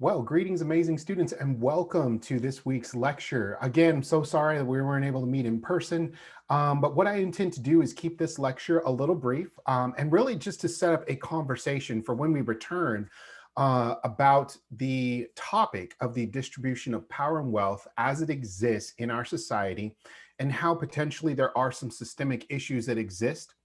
Well, greetings, amazing students, and welcome to this week's lecture. Again, I'm so sorry that we weren't able to meet in person, but what I intend to do is keep this lecture a little brief and really just to set up a conversation for when we return about the topic of the distribution of power and wealth as it exists in our society and how potentially there are some systemic issues that exist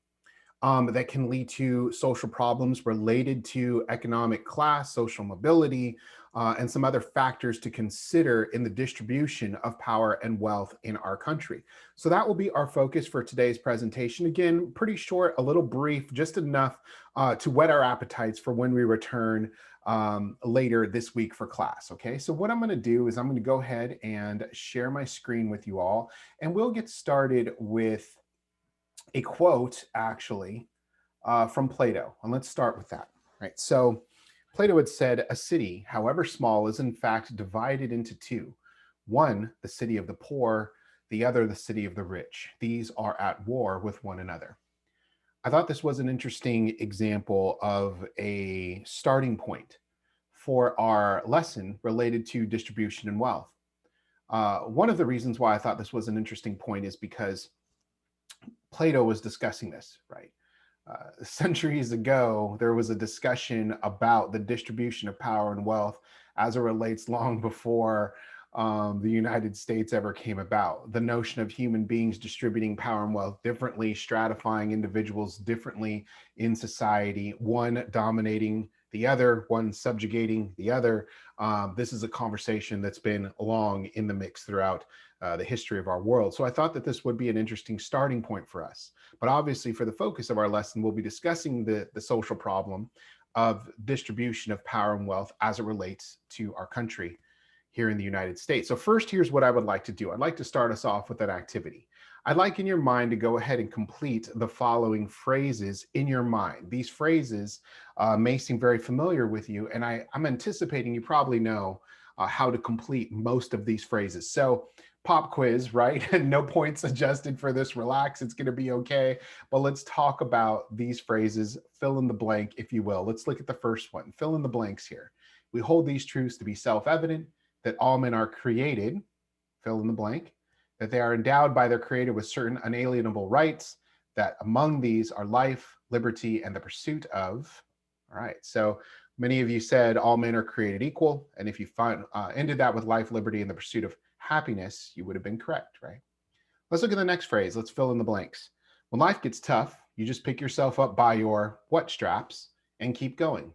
that can lead to social problems related to economic class, social mobility, and some other factors to consider in the distribution of power and wealth in our country. So that will be our focus for today's presentation. Again, pretty short, a little brief, just enough to whet our appetites for when we return later this week for class. Okay, so what I'm going to do is I'm going to go ahead and share my screen with you all, and we'll get started with a quote actually from Plato. And let's start with that. Right. So Plato had said, a city, however small, is in fact divided into two. One, the city of the poor, the other, the city of the rich. These are at war with one another. I thought this was an interesting example of a starting point for our lesson related to distribution and wealth. One of the reasons why I thought this was an interesting point is because Plato was discussing this, right? Centuries ago, there was a discussion about the distribution of power and wealth as it relates long before the United States ever came about. The notion of human beings distributing power and wealth differently, stratifying individuals differently in society, one dominating the other, one subjugating the other. This is a conversation that's been long in the mix throughout the history of our world. So I thought that this would be an interesting starting point for us. But obviously, for the focus of our lesson, we'll be discussing the social problem of distribution of power and wealth as it relates to our country here in the United States. So first, here's what I would like to do. I'd like to start us off with an activity. I'd like in your mind to go ahead and complete the following phrases in your mind. These phrases may seem very familiar with you, and I'm anticipating you probably know how to complete most of these phrases. So pop quiz, right? No points adjusted for this. Relax, it's going to be okay. But let's talk about these phrases, fill in the blank, if you will. Let's look at the first one. Fill in the blanks here. We hold these truths to be self-evident, that all men are created, fill in the blank, that they are endowed by their creator with certain unalienable rights, that among these are life, liberty, and the pursuit of. All right, so many of you said all men are created equal. And if you ended that with life, liberty, and the pursuit of happiness, you would have been correct, right? Let's look at the next phrase. Let's fill in the blanks. When life gets tough, you just pick yourself up by your what straps and keep going.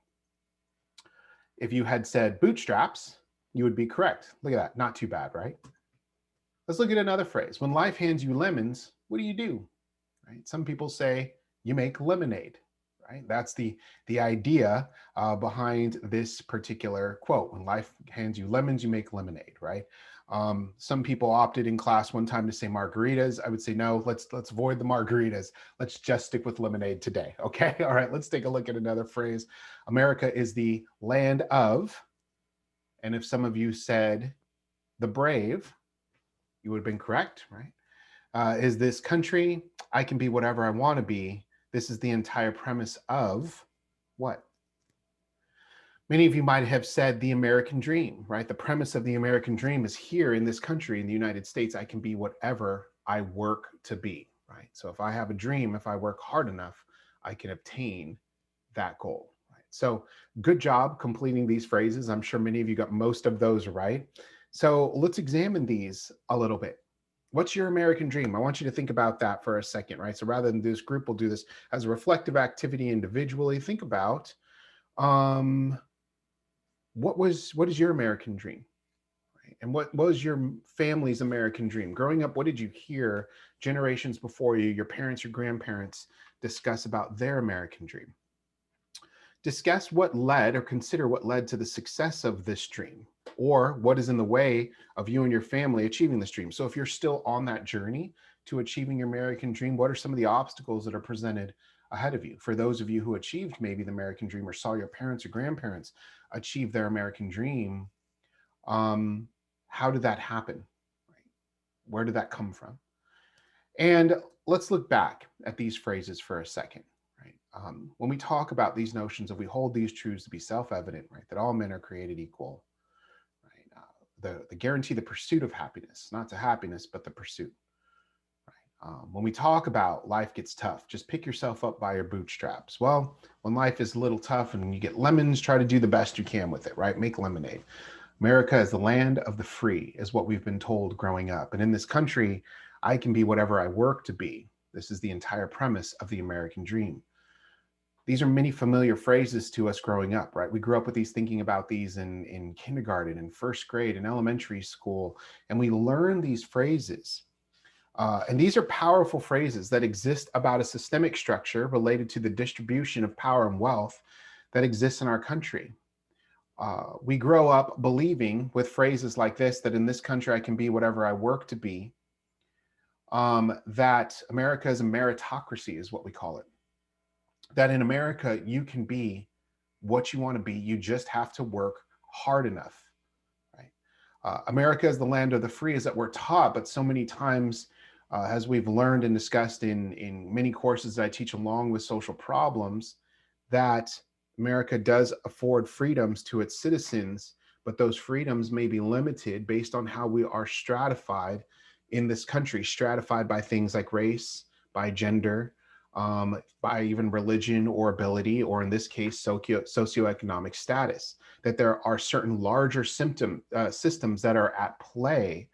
If you had said bootstraps, you would be correct. Look at that. Not too bad, right? Let's look at another phrase. When life hands you lemons, what do? Right? Some people say you make lemonade. Right? That's the idea behind this particular quote. When life hands you lemons, you make lemonade, right? Some people opted in class one time to say margaritas. I would say no. Let's avoid the margaritas. Let's just stick with lemonade today. Okay. All right. Let's take a look at another phrase. America is the land of, and if some of you said the brave, you would have been correct, right? Is this country? I can be whatever I want to be. This is the entire premise of what? Many of you might have said the American dream, right? The premise of the American dream is here in this country, in the United States, I can be whatever I work to be, right? So if I have a dream, if I work hard enough, I can obtain that goal, right? So good job completing these phrases. I'm sure many of you got most of those right. So let's examine these a little bit. What's your American dream? I want you to think about that for a second, right? So rather than do this group, we'll do this as a reflective activity individually. Think about um, what is your American dream? Right? And what was your family's American dream? Growing up, what did you hear generations before you, your parents, your grandparents discuss about their American dream? Discuss what led or consider what led to the success of this dream or what is in the way of you and your family achieving this dream. So if you're still on that journey to achieving your American dream, what are some of the obstacles that are presented ahead of you? For those of you who achieved maybe the American dream or saw your parents or grandparents achieve their American dream, how did that happen? Right? Where did that come from? And let's look back at these phrases for a second. Right? When we talk about these notions of we hold these truths to be self-evident, right? That all men are created equal. the guarantee the pursuit of happiness, not to happiness, but the pursuit. When we talk about life gets tough, just pick yourself up by your bootstraps. Well, when life is a little tough and you get lemons, try to do the best you can with it, right? Make lemonade. America is the land of the free, is what we've been told growing up. And in this country, I can be whatever I work to be. This is the entire premise of the American dream. These are many familiar phrases to us growing up, right? We grew up with these, thinking about these in kindergarten, in first grade, in elementary school, and we learn these phrases. And these are powerful phrases that exist about a systemic structure related to the distribution of power and wealth that exists in our country. We grow up believing with phrases like this, that in this country I can be whatever I work to be, that America is a meritocracy is what we call it. That in America, you can be what you want to be. You just have to work hard enough, right? America is the land of the free, is that we're taught, but so many times, as we've learned and discussed in many courses that I teach along with social problems, that America does afford freedoms to its citizens, but those freedoms may be limited based on how we are stratified in this country, stratified by things like race, by gender, by even religion or ability, or in this case, socioeconomic status, that there are certain larger systems that are at play,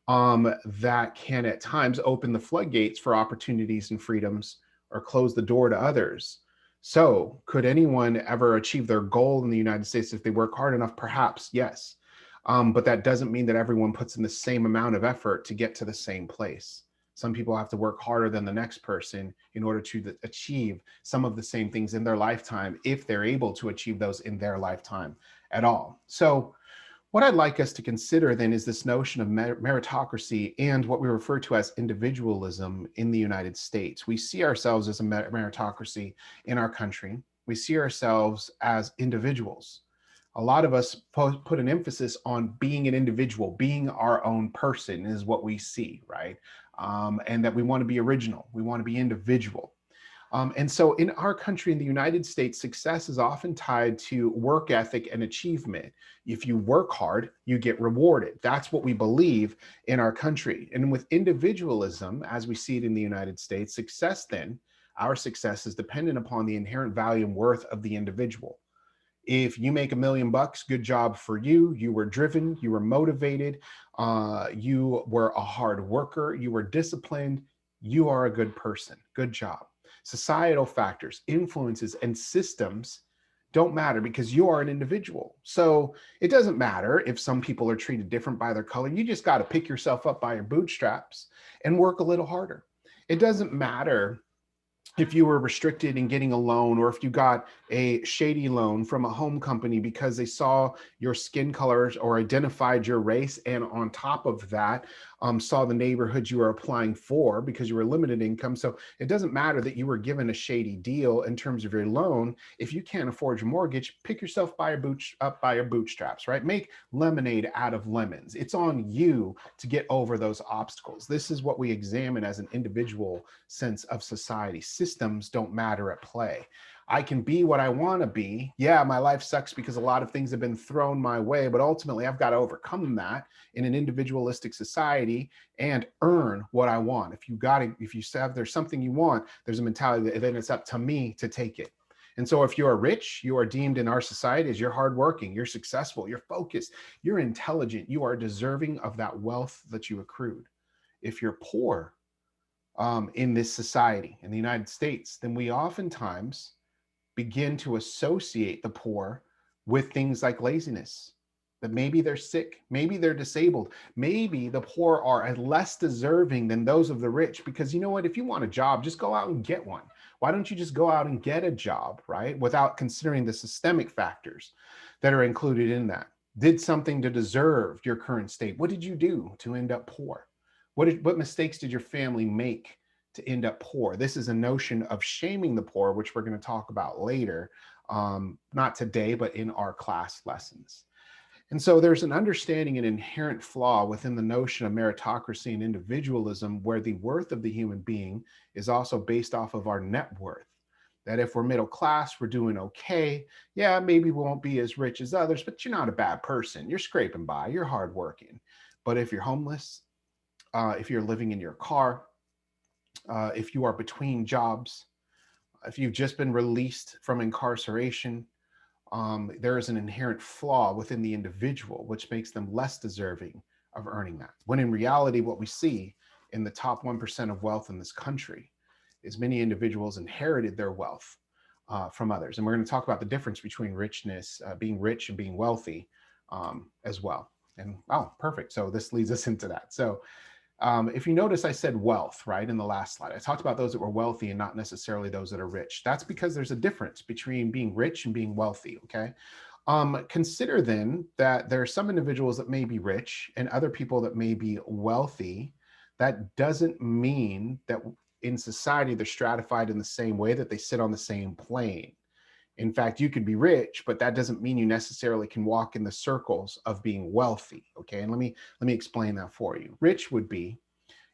that can at times open the floodgates for opportunities and freedoms or close the door to others. So could anyone ever achieve their goal in the United States if they work hard enough? Perhaps, yes. But that doesn't mean that everyone puts in the same amount of effort to get to the same place. Some people have to work harder than the next person in order to achieve some of the same things in their lifetime, if they're able to achieve those in their lifetime at all. So what I'd like us to consider then is this notion of meritocracy and what we refer to as individualism in the United States. We see ourselves as a meritocracy in our country. We see ourselves as individuals. A lot of us put an emphasis on being an individual, being our own person is what we see, right? And that we want to be original, we want to be individual. And so in our country, in the United States, success is often tied to work ethic and achievement. If you work hard, you get rewarded. That's what we believe in our country. And with individualism, as we see it in the United States, our success is dependent upon the inherent value and worth of the individual. If you make $1 million, good job for you. You were driven, you were motivated, you were a hard worker, you were disciplined, you are a good person, good job. Societal factors, influences, and systems don't matter because you are an individual. So it doesn't matter if some people are treated different by their color. You just got to pick yourself up by your bootstraps and work a little harder. It doesn't matter if you were restricted in getting a loan, or if you got a shady loan from a home company because they saw your skin colors or identified your race, and on top of that, saw the neighborhood you were applying for because you were limited income. So it doesn't matter that you were given a shady deal in terms of your loan. If you can't afford your mortgage, pick yourself up by your bootstraps, right? Make lemonade out of lemons. It's on you to get over those obstacles. This is what we examine as an individual sense of society. Systems don't matter at play. I can be what I want to be. Yeah, my life sucks because a lot of things have been thrown my way, but ultimately I've got to overcome that in an individualistic society and earn what I want. If you say there's something you want, there's a mentality that then it's up to me to take it. And so if you're rich, you are deemed in our society as you're hardworking, you're successful, you're focused, you're intelligent, you are deserving of that wealth that you accrued. If you're poor, in this society, in the United States, then we oftentimes begin to associate the poor with things like laziness, that maybe they're sick, maybe they're disabled, maybe the poor are less deserving than those of the rich. Because you know what, if you want a job, just go out and get one. Why don't you just go out and get a job, right? Without considering the systemic factors that are included in that. Did something to deserve your current state? What did you do to end up poor? What mistakes did your family make to end up poor? This is a notion of shaming the poor, which we're going to talk about later, not today, but in our class lessons. And so there's an understanding, an inherent flaw within the notion of meritocracy and individualism, where the worth of the human being is also based off of our net worth. That if we're middle class, we're doing okay. Yeah, maybe we won't be as rich as others, but you're not a bad person. You're scraping by, you're hardworking. But if you're homeless, if you're living in your car, if you are between jobs, if you've just been released from incarceration, there is an inherent flaw within the individual, which makes them less deserving of earning that. When in reality, what we see in the top 1% of wealth in this country is many individuals inherited their wealth from others. And we're going to talk about the difference between richness, being rich and being wealthy as well. And oh, perfect. So this leads us into that. So if you notice, I said wealth, right, in the last slide. I talked about those that were wealthy and not necessarily those that are rich. That's because there's a difference between being rich and being wealthy, okay? Consider then that there are some individuals that may be rich and other people that may be wealthy. That doesn't mean that in society they're stratified in the same way, that they sit on the same plane. In fact, you could be rich, but that doesn't mean you necessarily can walk in the circles of being wealthy. Okay, and let me explain that for you. Rich would be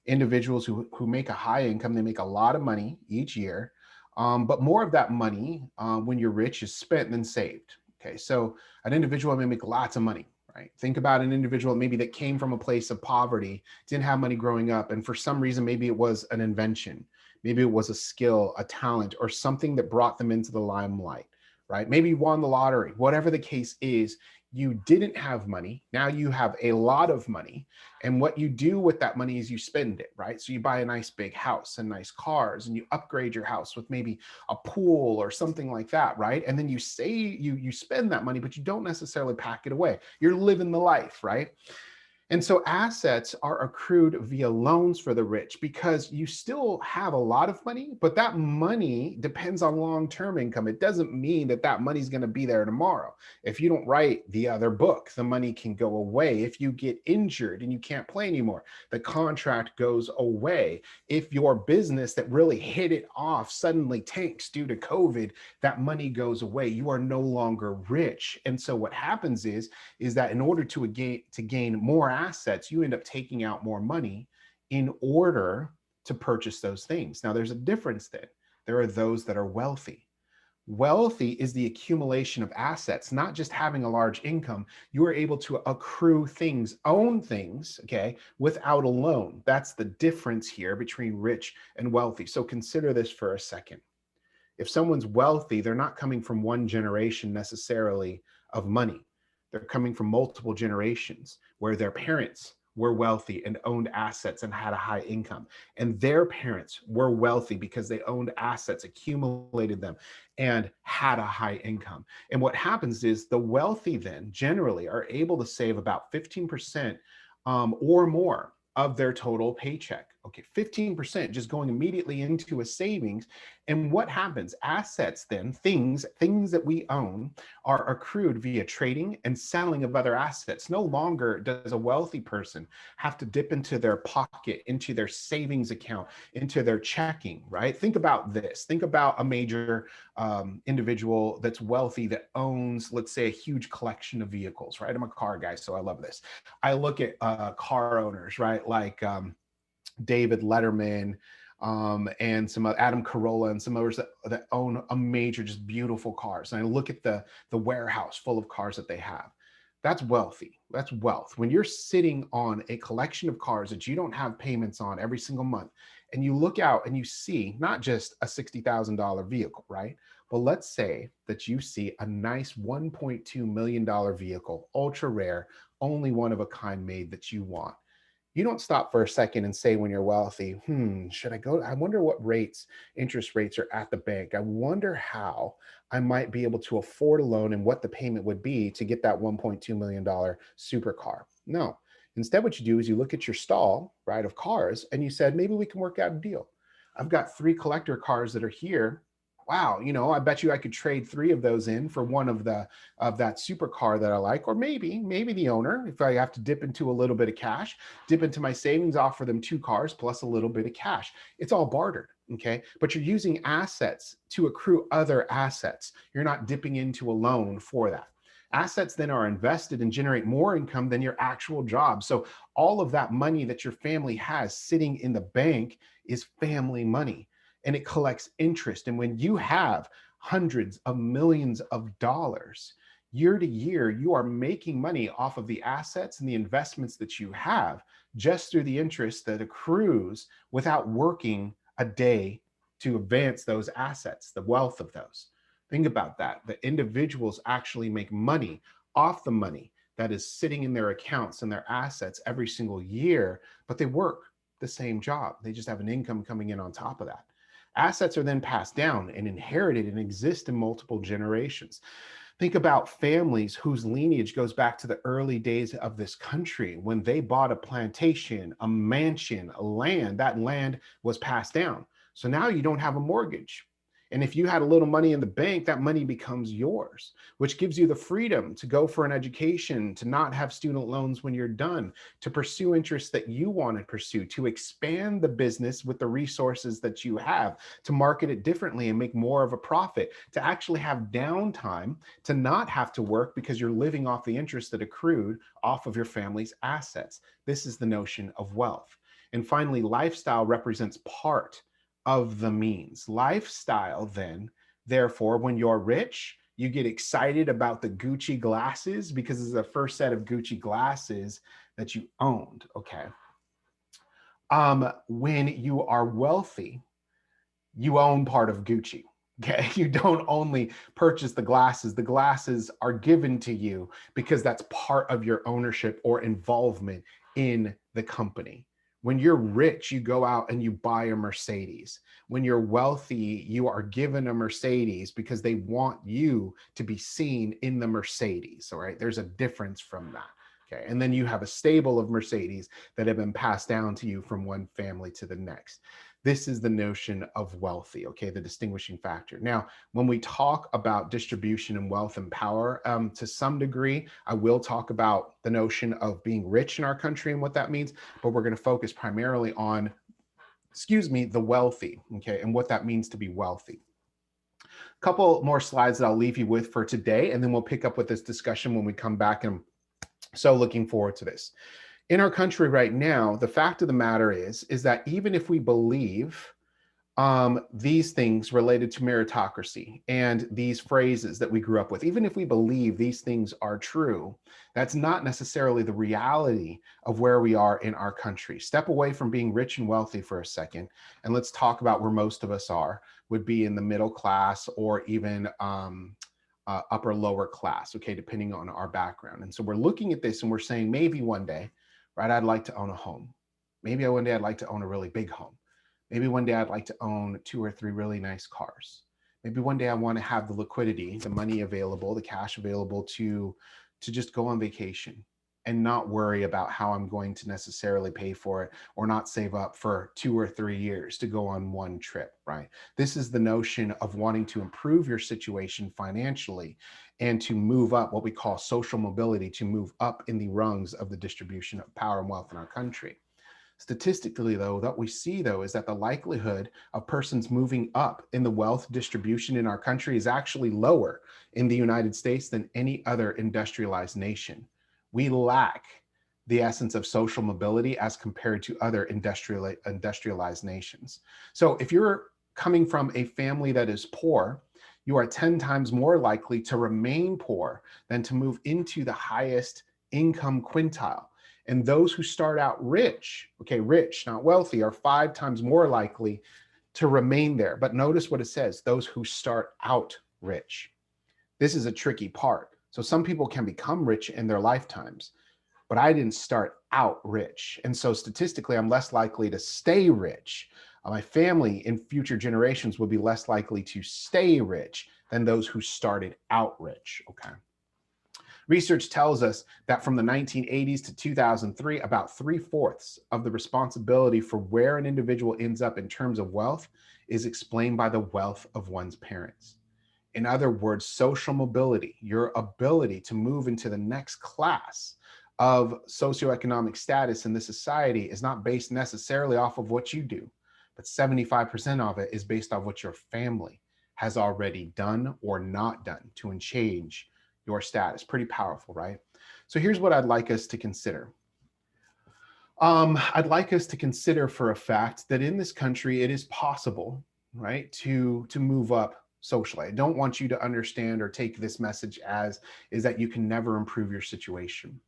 individuals who make a high income. They make a lot of money each year, but more of that money when you're rich is spent than saved. Okay, so an individual may make lots of money. Right. Think about an individual maybe that came from a place of poverty, didn't have money growing up, and for some reason, maybe it was an invention, maybe it was a skill, a talent, or something that brought them into the limelight, right? Maybe you won the lottery, whatever the case is, you didn't have money. Now you have a lot of money. And what you do with that money is you spend it, right? So you buy a nice big house and nice cars, and you upgrade your house with maybe a pool or something like that, right? And then you say you spend that money, but you don't necessarily pack it away. You're living the life, right? And so assets are accrued via loans for the rich because you still have a lot of money, but that money depends on long-term income. It doesn't mean that that money's going to be there tomorrow. If you don't write the other book, the money can go away. If you get injured and you can't play anymore, the contract goes away. If your business that really hit it off suddenly tanks due to COVID, that money goes away. You are no longer rich. And so what happens is that in order to gain more assets, you end up taking out more money in order to purchase those things. Now, there's a difference then. There are those that are wealthy. Wealthy is the accumulation of assets, not just having a large income. You are able to accrue things, own things, okay, without a loan. That's the difference here between rich and wealthy. So consider this for a second. If someone's wealthy, they're not coming from one generation necessarily of money. They're coming from multiple generations where their parents were wealthy and owned assets and had a high income. And their parents were wealthy because they owned assets, accumulated them, and had a high income. And what happens is the wealthy then generally are able to save about 15% or more of their total paycheck. Okay, 15% just going immediately into a savings. And what happens? Assets then, things that we own are accrued via trading and selling of other assets. No longer does a wealthy person have to dip into their pocket, into their savings account, into their checking, right? Think about this. Think about a major individual that's wealthy that owns, let's say, a huge collection of vehicles, right? I'm a car guy, so I love this. I look at car owners, right? Like David Letterman, and some Adam Carolla and some others that own a major, just beautiful cars. And I look at the warehouse full of cars that they have. That's wealthy. That's wealth. When you're sitting on a collection of cars that you don't have payments on every single month, and you look out and you see not just a $60,000 vehicle, right? But let's say that you see a nice $1.2 million vehicle, ultra rare, only one of a kind made that you want. You don't stop for a second and say when you're wealthy, should I go? I wonder what interest rates are at the bank. I wonder how I might be able to afford a loan and what the payment would be to get that $1.2 million supercar. No. Instead, what you do is you look at your stall, right, of cars, and you said, maybe we can work out a deal. I've got 3 collector cars that are here. Wow, I bet you I could trade 3 of those in for one of that supercar that I like, or maybe the owner, if I have to dip into a little bit of cash, dip into my savings, offer them 2 cars plus a little bit of cash. It's all bartered, okay? But you're using assets to accrue other assets. You're not dipping into a loan for that. Assets then are invested and generate more income than your actual job. So all of that money that your family has sitting in the bank is family money. and it collects interest. And when you have hundreds of millions of dollars year to year, you are making money off of the assets and the investments that you have just through the interest that accrues without working a day to advance those assets, the wealth of those. Think about that. The individuals actually make money off the money that is sitting in their accounts and their assets every single year, but they work the same job. They just have an income coming in on top of that. Assets are then passed down and inherited and exist in multiple generations. Think about families whose lineage goes back to the early days of this country when they bought a plantation, a mansion, a land. That land was passed down. So now you don't have a mortgage. And if you had a little money in the bank, that money becomes yours, which gives you the freedom to go for an education, to not have student loans when you're done, to pursue interests that you want to pursue, to expand the business with the resources that you have, to market it differently and make more of a profit, to actually have downtime, to not have to work because you're living off the interest that accrued off of your family's assets. This is the notion of wealth. And finally, lifestyle represents part of the means. Lifestyle, then, therefore, when you're rich, you get excited about the Gucci glasses because it's the first set of Gucci glasses that you owned, okay? When you are wealthy, you own part of Gucci. Okay, you don't only purchase the glasses are given to you because that's part of your ownership or involvement in the company. When you're rich, you go out and you buy a Mercedes. When you're wealthy, you are given a Mercedes because they want you to be seen in the Mercedes. All right, there's a difference from that. Okay, and then you have a stable of Mercedes that have been passed down to you from one family to the next. This is the notion of wealthy, okay, the distinguishing factor. Now, when we talk about distribution and wealth and power, to some degree, I will talk about the notion of being rich in our country and what that means, but we're going to focus primarily on, the wealthy, okay, and what that means to be wealthy. A couple more slides that I'll leave you with for today, and then we'll pick up with this discussion when we come back, and so looking forward to this. In our country right now, the fact of the matter is that even if we believe these things related to meritocracy and these phrases that we grew up with, even if we believe these things are true, that's not necessarily the reality of where we are in our country. Step away from being rich and wealthy for a second, and let's talk about where most of us would be in the middle class or even upper lower class, okay, depending on our background. And so we're looking at this and we're saying maybe one day, right, I'd like to own a home. Maybe one day I'd like to own a really big home. Maybe one day I'd like to own 2 or 3 really nice cars. Maybe one day I want to have the liquidity, the money available, the cash available to just go on vacation and not worry about how I'm going to necessarily pay for it or not save up for 2 or 3 years to go on one trip, right? This is the notion of wanting to improve your situation financially and to move up, what we call social mobility, to move up in the rungs of the distribution of power and wealth in our country. Statistically, though, what we see, though, is that the likelihood of persons moving up in the wealth distribution in our country is actually lower in the United States than any other industrialized nation. We lack the essence of social mobility as compared to other industrialized nations. So if you're coming from a family that is poor, you are 10 times more likely to remain poor than to move into the highest income quintile. And those who start out rich, okay, rich, not wealthy, are 5 times more likely to remain there. But notice what it says, those who start out rich. This is a tricky part. So some people can become rich in their lifetimes, but I didn't start out rich. And so statistically, I'm less likely to stay rich. My family in future generations will be less likely to stay rich than those who started out rich, okay? Research tells us that from the 1980s to 2003, about 3/4 of the responsibility for where an individual ends up in terms of wealth is explained by the wealth of one's parents. In other words, social mobility, your ability to move into the next class of socioeconomic status in the society, is not based necessarily off of what you do, but 75% of it is based off what your family has already done or not done to change your status. Pretty powerful, right? So here's what I'd like us to consider. I'd like us to consider for a fact that in this country, it is possible, right? To move up socially. I don't want you to understand or take this message as is that you can never improve your situation.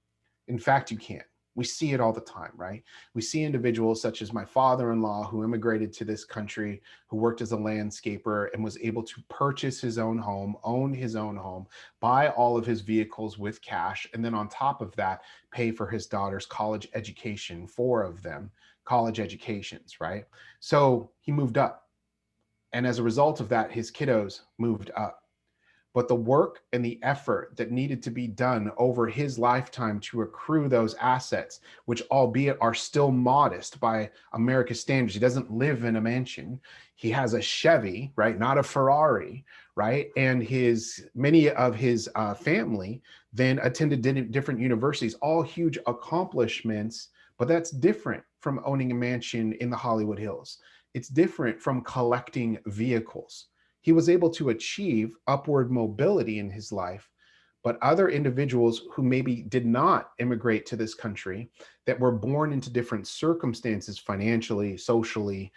In fact, you can't. We see it all the time, right? We see individuals such as my father-in-law who immigrated to this country, who worked as a landscaper and was able to purchase his own home, own his own home, buy all of his vehicles with cash, and then on top of that, pay for his daughter's college education, four of them, college educations, right? So he moved up. And as a result of that, his kiddos moved up. But the work and the effort that needed to be done over his lifetime to accrue those assets, which albeit are still modest by America's standards, he doesn't live in a mansion. He has a Chevy, right? Not a Ferrari, right? And many of his family then attended different universities, all huge accomplishments. But that's different from owning a mansion in the Hollywood Hills. It's different from collecting vehicles. He was able to achieve upward mobility in his life. But other individuals who maybe did not immigrate to this country, that were born into different circumstances, financially, socially,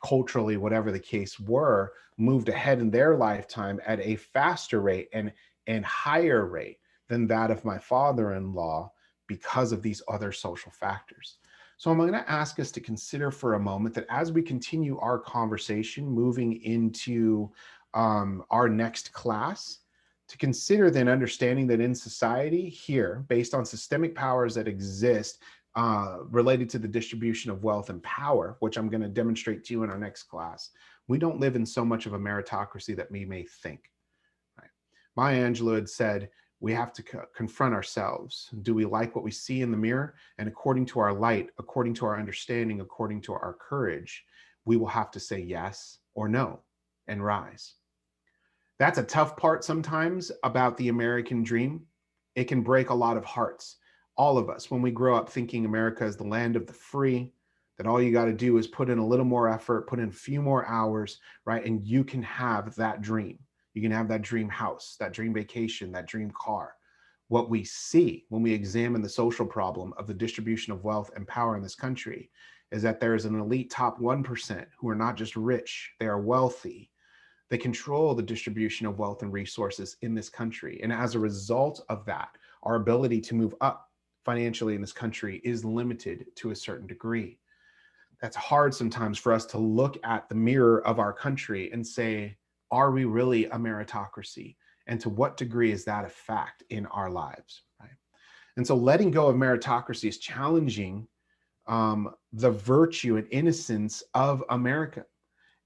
culturally, whatever the case were, moved ahead in their lifetime at a faster rate and higher rate than that of my father-in-law because of these other social factors. So I'm going to ask us to consider for a moment that as we continue our conversation, moving into our next class, to consider then understanding that in society here, based on systemic powers that exist related to the distribution of wealth and power, which I'm going to demonstrate to you in our next class, we don't live in so much of a meritocracy that we may think. Right? Maya Angelou had said, we have to confront ourselves. Do we like what we see in the mirror? And according to our light, according to our understanding, according to our courage, we will have to say yes or no and rise. That's a tough part sometimes about the American dream. It can break a lot of hearts. All of us, when we grow up thinking America is the land of the free, that all you got to do is put in a little more effort, put in a few more hours, right? And you can have that dream. You can have that dream house, that dream vacation, that dream car. What we see when we examine the social problem of the distribution of wealth and power in this country is that there is an elite top 1% who are not just rich, they are wealthy. They control the distribution of wealth and resources in this country. And as a result of that, our ability to move up financially in this country is limited to a certain degree. That's hard sometimes for us to look at the mirror of our country and say, are we really a meritocracy? And to what degree is that a fact in our lives, right? And so letting go of meritocracy is challenging the virtue and innocence of America.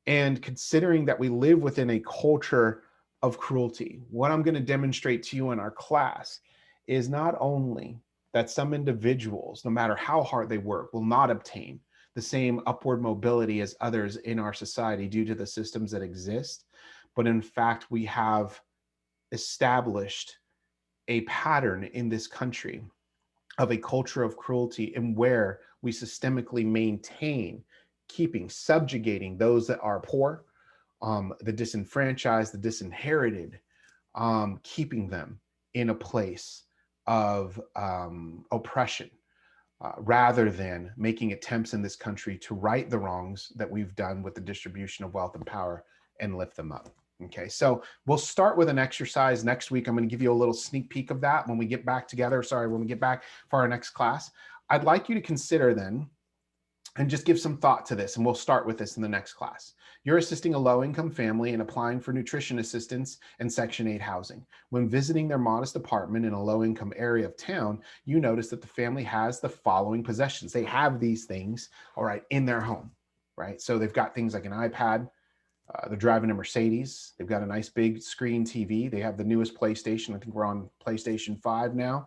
And considering that we live within a culture of cruelty, what I'm going to demonstrate to you in our class is not only that some individuals, no matter how hard they work, will not obtain the same upward mobility as others in our society due to the systems that exist, but in fact, we have established a pattern in this country of a culture of cruelty in where we systemically maintain keeping, subjugating those that are poor, the disenfranchised, the disinherited, keeping them in a place of oppression, rather than making attempts in this country to right the wrongs that we've done with the distribution of wealth and power and lift them up. Okay, so we'll start with an exercise next week. I'm going to give you a little sneak peek of that when we get back together. When we get back for our next class. I'd like you to consider then and just give some thought to this, and we'll start with this in the next class. You're assisting a low-income family and applying for nutrition assistance and Section 8 housing. When visiting their modest apartment in a low-income area of town, you notice that the family has the following possessions. They have these things, all right, in their home, right? So they've got things like an iPad, they're driving a Mercedes, they've got a nice big screen TV, they have the newest PlayStation, I think we're on PlayStation 5 now,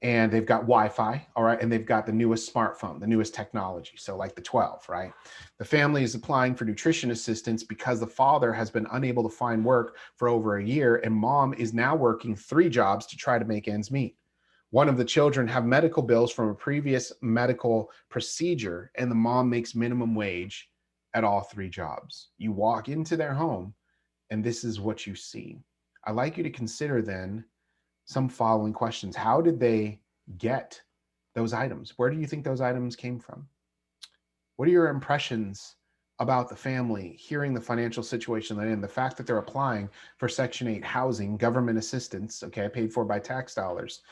and they've got Wi-Fi, all right, and they've got the newest smartphone, the newest technology, so like the 12, right? The family is applying for nutrition assistance because the father has been unable to find work for over a year, and mom is now working 3 jobs to try to make ends meet. One of the children have medical bills from a previous medical procedure, and the mom makes minimum wage at all 3 jobs. You walk into their home, and this is what you see. I'd like you to consider then some following questions. How did they get those items? Where do you think those items came from? What are your impressions about the family, hearing the financial situation they're in, the fact that they're applying for Section 8 housing, government assistance, okay, paid for by tax dollars,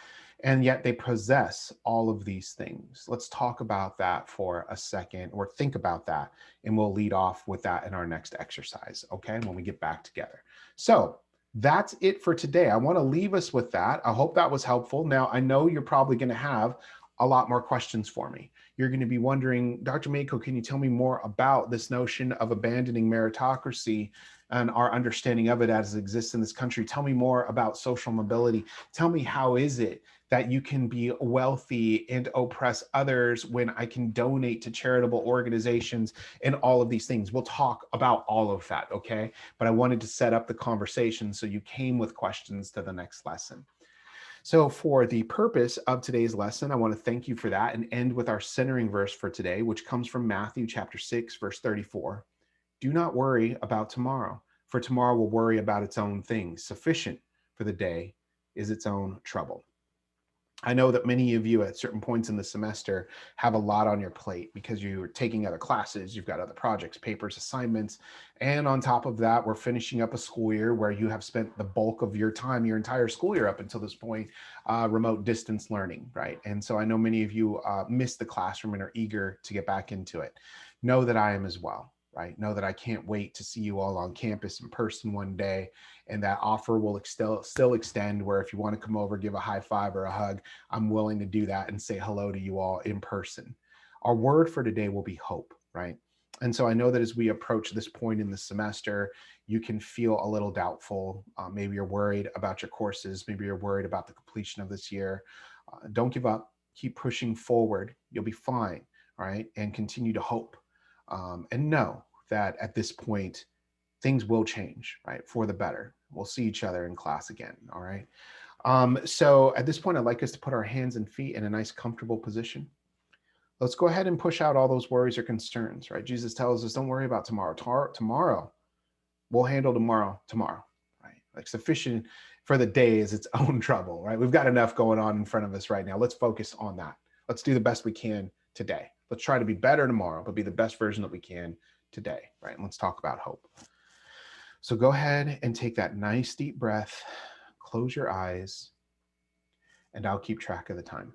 and yet they possess all of these things. Let's talk about that for a second, or think about that, and we'll lead off with that in our next exercise, okay, when we get back together. So that's it for today. I want to leave us with that. I hope that was helpful. Now, I know you're probably going to have a lot more questions for me. You're going to be wondering, Dr. Mako, can you tell me more about this notion of abandoning meritocracy and our understanding of it as it exists in this country? Tell me more about social mobility. Tell me, how is it that you can be wealthy and oppress others when I can donate to charitable organizations and all of these things? We'll talk about all of that, okay? But I wanted to set up the conversation so you came with questions to the next lesson. So for the purpose of today's lesson, I want to thank you for that and end with our centering verse for today, which comes from Matthew chapter 6, verse 34. Do not worry about tomorrow, for tomorrow will worry about its own things. Sufficient for the day is its own trouble. I know that many of you at certain points in the semester have a lot on your plate because you're taking other classes, you've got other projects, papers, assignments, and on top of that, we're finishing up a school year where you have spent the bulk of your time, your entire school year up until this point, remote distance learning, right? And so I know many of you miss the classroom and are eager to get back into it. Know that I am as well. Right? Know that I can't wait to see you all on campus in person one day, and that offer will still extend where if you want to come over, give a high five or a hug, I'm willing to do that and say hello to you all in person. Our word for today will be hope, right? And so I know that as we approach this point in the semester, you can feel a little doubtful. Maybe you're worried about your courses. Maybe you're worried about the completion of this year. Don't give up. Keep pushing forward. You'll be fine, right? And continue to hope. And know that at this point, things will change, right, for the better. We'll see each other in class again, all right? So at this point, I'd like us to put our hands and feet in a nice, comfortable position. Let's go ahead and push out all those worries or concerns, right? Jesus tells us, don't worry about tomorrow. Tomorrow, we'll handle tomorrow, right? Like sufficient for the day is its own trouble, right? We've got enough going on in front of us right now. Let's focus on that. Let's do the best we can today. Let's try to be better tomorrow, but be the best version that we can today, right? And let's talk about hope. So go ahead and take that nice deep breath, close your eyes, and I'll keep track of the time.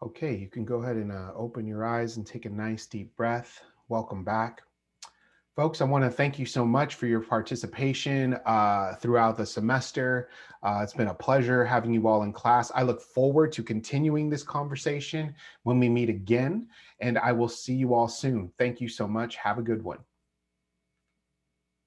Okay, you can go ahead and open your eyes and take a nice deep breath. Welcome back. Folks, I want to thank you so much for your participation throughout the semester. It's been a pleasure having you all in class. I look forward to continuing this conversation when we meet again, and I will see you all soon. Thank you so much. Have a good one.